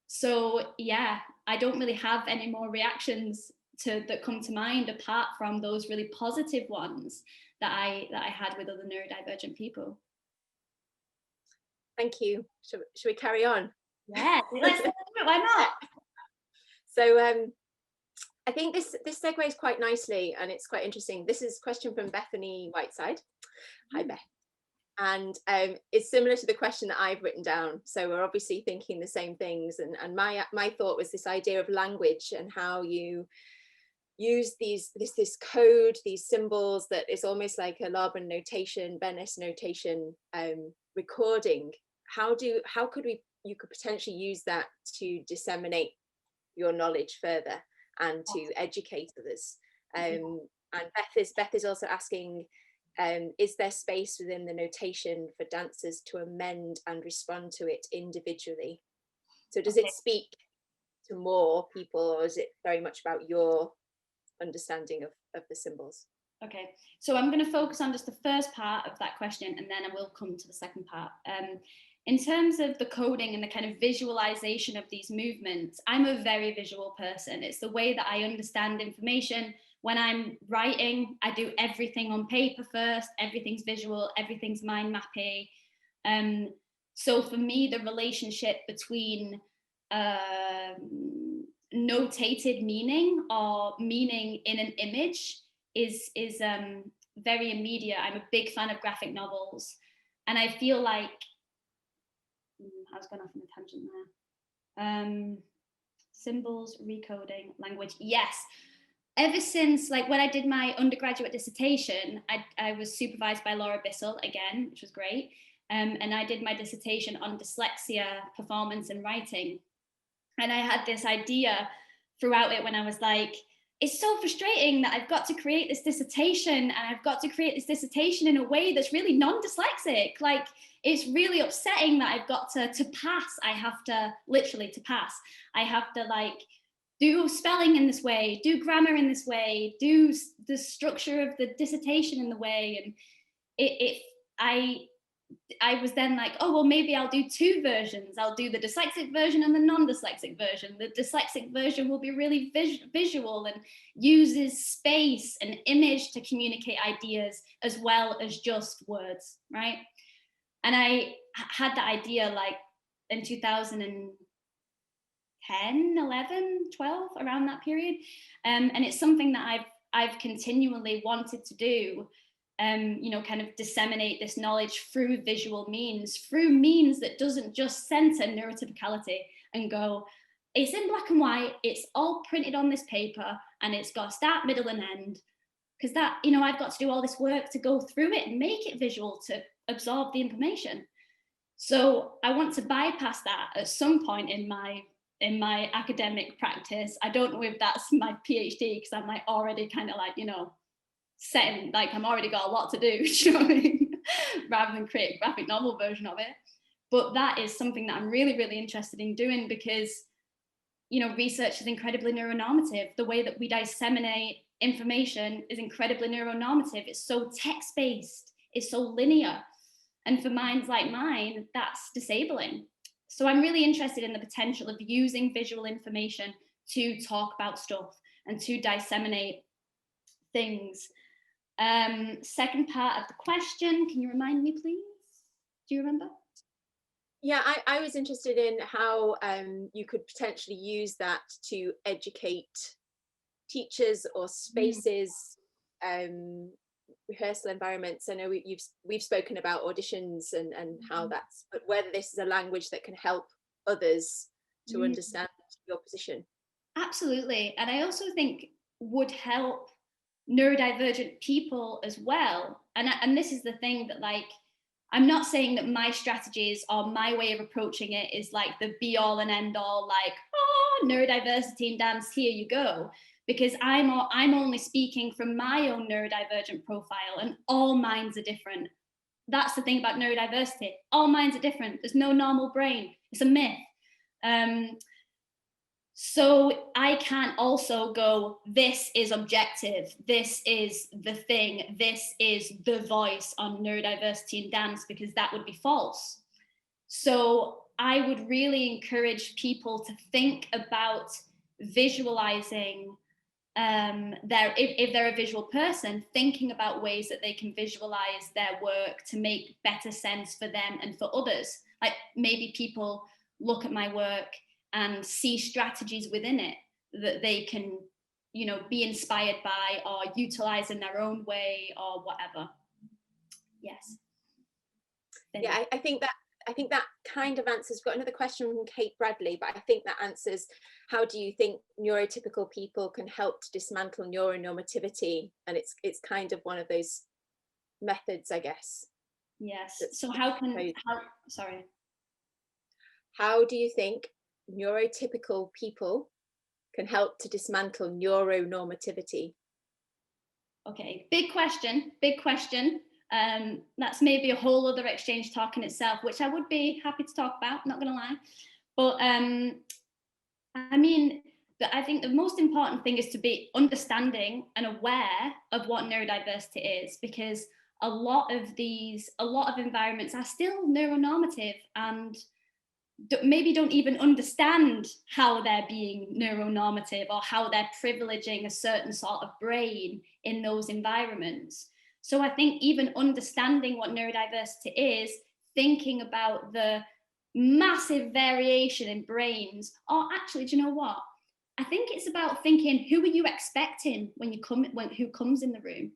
So yeah, I don't really have any more reactions that come to mind apart from those really positive ones that I had with other neurodivergent people. Thank you. Should we carry on? Yeah, let's do it. Why not? So I think this segues quite nicely, and it's quite interesting. This is a question from Bethany Whiteside. Hi, Beth. And it's similar to the question that I've written down. So we're obviously thinking the same things. And my thought was this idea of language and how you use this code, these symbols, that is almost like a Laban notation, Bennis notation recording. How could you could potentially use that to disseminate your knowledge further and to educate others? And Beth is also asking, is there space within the notation for dancers to amend and respond to it individually? So does it speak to more people, or is it very much about your understanding of the symbols? Okay, so I'm going to focus on just the first part of that question, and then I will come to the second part. In terms of the coding and the kind of visualization of these movements, I'm a very visual person. It's the way that I understand information. When I'm writing, I do everything on paper first, everything's visual, everything's mind mappy. So for me, the relationship between notated meaning or meaning in an image is very immediate. I'm a big fan of graphic novels, and I feel like I was going off on a tangent there. Symbols, recoding, language. Yes. Ever since, like, when I did my undergraduate dissertation, I was supervised by Laura Bissell again, which was great. And I did my dissertation on dyslexia, performance and writing. And I had this idea throughout it when I was like, it's so frustrating that I've got to create this dissertation, and I've got to create this dissertation in a way that's really non-dyslexic. Like, it's really upsetting that I've got to pass. I have to, literally to pass, I have to like do spelling in this way, do grammar in this way, do the structure of the dissertation in the way. And I was then like, oh, well, maybe I'll do two versions. I'll do the dyslexic version and the non-dyslexic version. The dyslexic version will be really visual and uses space and image to communicate ideas as well as just words, right? And I had the idea like in 2010, 11, 12, around that period. And it's something that I've continually wanted to do. You know, kind of disseminate this knowledge through visual means, through means that doesn't just center neurotypicality and go, it's in black and white, it's all printed on this paper, and it's got start, middle, and end. Because that, you know, I've got to do all this work to go through it and make it visual to absorb the information. So I want to bypass that at some point in my academic practice. I don't know if that's my PhD, because I'm like already kind of like, you know, setting, like I'm already got a lot to do, you know what I mean? Rather than create a graphic novel version of it. But that is something that I'm really, really interested in doing, because, you know, research is incredibly neuronormative. The way that we disseminate information is incredibly neuronormative. It's so text-based, it's so linear. And for minds like mine, that's disabling. So I'm really interested in the potential of using visual information to talk about stuff and to disseminate things. Second part of the question, can you remind me, please? Do you remember? Yeah, I was interested in how you could potentially use that to educate teachers or spaces, rehearsal environments. I know we've spoken about auditions and how that's, but whether this is a language that can help others to understand your position. Absolutely. And I also think would help neurodivergent people as well. And this is the thing that, like, I'm not saying that my strategies or my way of approaching it is like the be all and end all, like, oh, neurodiversity in dance, here you go. Because I'm only speaking from my own neurodivergent profile, and all minds are different. That's the thing about neurodiversity. All minds are different. There's no normal brain. It's a myth. So I can't also go, this is objective, this is the thing, this is the voice on neurodiversity in dance, because that would be false. So I would really encourage people to think about visualizing if they're a visual person, thinking about ways that they can visualize their work to make better sense for them and for others. Like, maybe people look at my work and see strategies within it that they can, you know, be inspired by or utilize in their own way or whatever. Yes. Yeah, I think that kind of answers. We've got another question from Kate Bradley, but I think that answers, how do you think neurotypical people can help to dismantle neuronormativity? And it's kind of one of those methods, I guess. Yes. So how do you think neurotypical people can help to dismantle neuronormativity? Okay, big question. That's maybe a whole other exchange talk in itself, which I would be happy to talk about, not gonna lie. But I mean, I think the most important thing is to be understanding and aware of what neurodiversity is, because a lot of environments are still neuronormative and maybe don't even understand how they're being neuronormative or how they're privileging a certain sort of brain in those environments. So I think even understanding what neurodiversity is, thinking about the massive variation in brains, or actually, do you know what? I think it's about thinking, who are you expecting when you come, who comes in the room?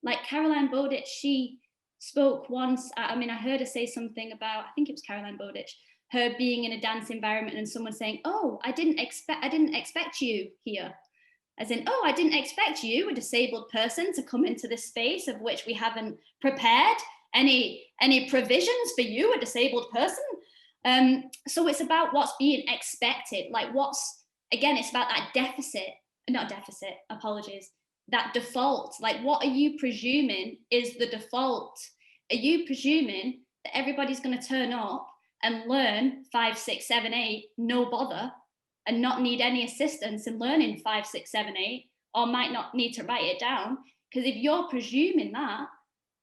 Like Caroline Bowditch, she spoke once, I mean, I heard her say something about, I think it was Caroline Bowditch, her being in a dance environment and someone saying, oh, I didn't expect you here. As in, oh, I didn't expect you, a disabled person, to come into this space of which we haven't prepared any provisions for you, a disabled person. So it's about what's being expected. Like again, it's about that that default. Like, what are you presuming is the default? Are you presuming that everybody's going to turn up and learn 5, 6, 7, 8, no bother, and not need any assistance in learning 5, 6, 7, 8, or might not need to write it down? Because if you're presuming that,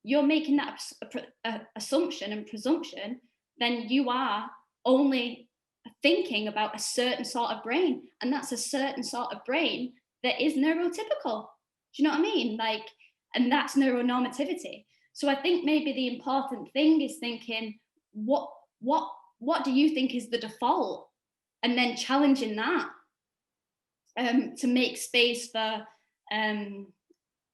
you're making that assumption and presumption, then you are only thinking about a certain sort of brain, and that's a certain sort of brain that is neurotypical. Do you know what I mean? Like, and that's neuronormativity. So I think maybe the important thing is thinking, what do you think is the default? And then challenging that to make space for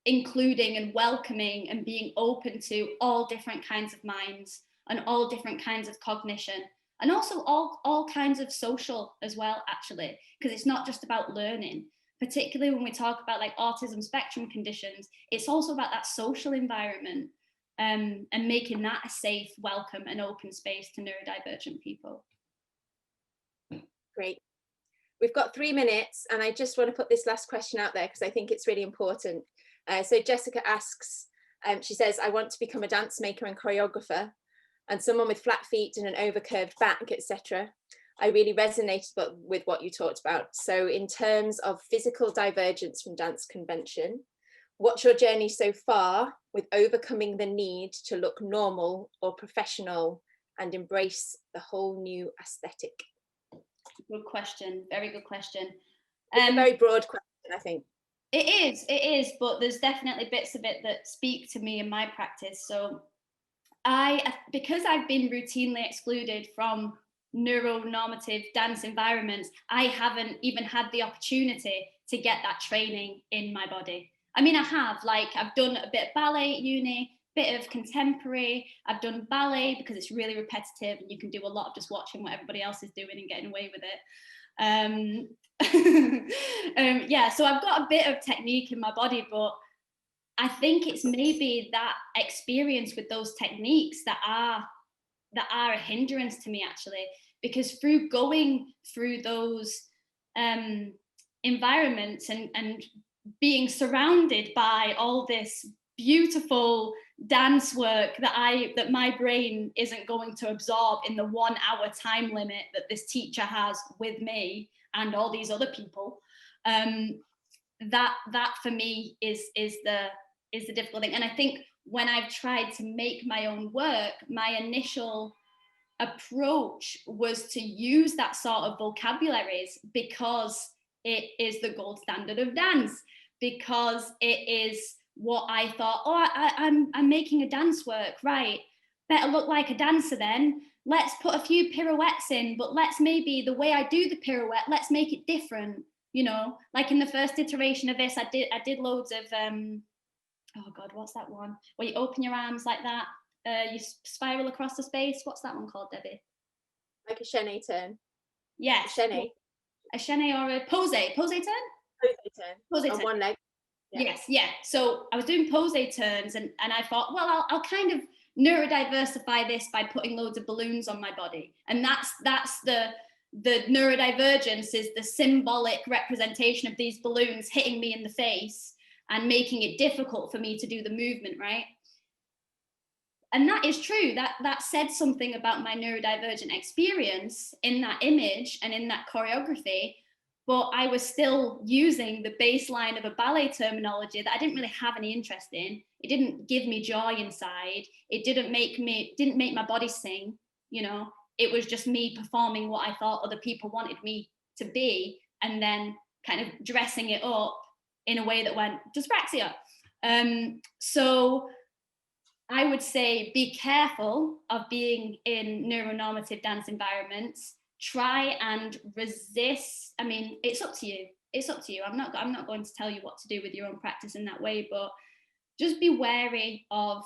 including and welcoming and being open to all different kinds of minds and all different kinds of cognition, and also all kinds of social as well, actually, because it's not just about learning. Particularly when we talk about like autism spectrum conditions, it's also about that social environment and making that a safe, welcome and open space to neurodivergent people. Great. We've got 3 minutes, and I just want to put this last question out there because I think it's really important. So Jessica asks, she says, I want to become a dance maker and choreographer, and someone with flat feet and an overcurved back, etc. I really resonated with what you talked about. So in terms of physical divergence from dance convention, what's your journey so far with overcoming the need to look normal or professional and embrace the whole new aesthetic? Good question. Very good question. It's a very broad question, I think. It is, but there's definitely bits of it that speak to me in my practice. So because I've been routinely excluded from neuronormative dance environments, I haven't even had the opportunity to get that training in my body. I mean, I have, like, I've done a bit of ballet at uni, bit of contemporary. I've done ballet because it's really repetitive and you can do a lot of just watching what everybody else is doing and getting away with it. Yeah, so I've got a bit of technique in my body, but I think it's maybe that experience with those techniques that are a hindrance to me, actually, because through going through those environments and being surrounded by all this beautiful dance work that my brain isn't going to absorb in the 1 hour time limit that this teacher has with me and all these other people, that for me is the difficult thing. And I think when I've tried to make my own work, my initial approach was to use that sort of vocabularies because it is the gold standard of dance, because it is what I thought, oh, I'm making a dance work, right? Better look like a dancer then. Let's put a few pirouettes in, but let's maybe the way I do the pirouette, let's make it different. You know, like in the first iteration of this, I did loads of, oh God, what's that one? Where you open your arms like that, you spiral across the space. What's that one called, Debbie? Like a chaîné turn. Yes. A chaîné or a pose turn? Pose turn. Pose On turn. one leg. Yeah. Yes, yeah. So I was doing pose turns and I thought, well, I'll kind of neurodiversify this by putting loads of balloons on my body. And that's the neurodivergence is the symbolic representation of these balloons hitting me in the face and making it difficult for me to do the movement, right? And that is true. That said something about my neurodivergent experience in that image and in that choreography, but I was still using the baseline of a ballet terminology that I didn't really have any interest in. It didn't give me joy inside. It didn't make my body sing, you know. It was just me performing what I thought other people wanted me to be, and then kind of dressing it up in a way that went dyspraxia. So I would say be careful of being in neuronormative dance environments. Try and resist. I mean, it's up to you. It's up to you. I'm not going to tell you what to do with your own practice in that way, but just be wary of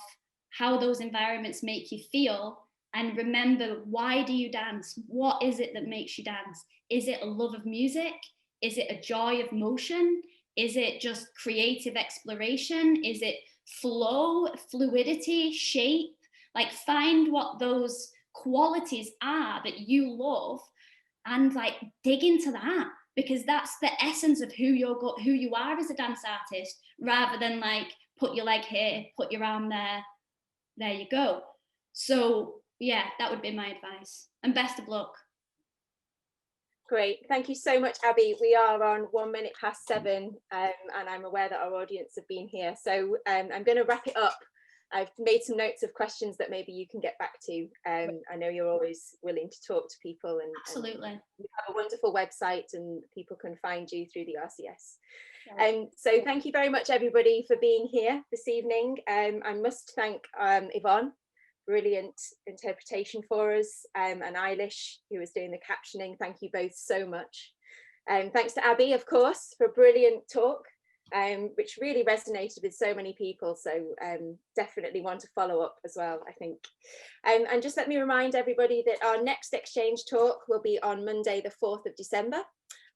how those environments make you feel and remember, why do you dance? What is it that makes you dance? Is it a love of music? Is it a joy of motion? Is it just creative exploration? Is it flow, fluidity, shape? Like, find what those qualities are that you love and like dig into that, because that's the essence of who you are as a dance artist, rather than like put your leg here, put your arm there you go. So yeah, that would be my advice, and best of luck. Great, thank you so much, Aby. We are on 7:01, and I'm aware that our audience have been here, so I'm going to wrap it up. I've made some notes of questions that maybe you can get back to. I know you're always willing to talk to people, and absolutely, and you have a wonderful website and people can find you through the RCS. So thank you very much, everybody, for being here this evening. I must thank Yvonne, brilliant interpretation for us, and Eilish, who was doing the captioning. Thank you both so much. Thanks to Aby, of course, for a brilliant talk, which really resonated with so many people. So definitely want to follow up as well, I think. And just let me remind everybody that our next exchange talk will be on Monday, the 4th of December.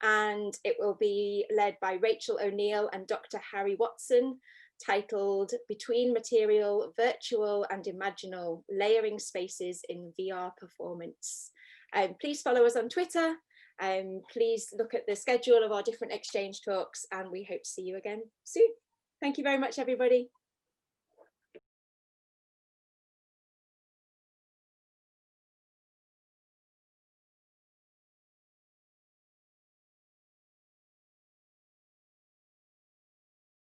And it will be led by Rachel O'Neill and Dr. Aby Watson, titled Between Material, Virtual and Imaginal, Layering Spaces in VR Performance. Please follow us on Twitter. Please look at the schedule of our different exchange talks, and we hope to see you again soon. Thank you very much, everybody.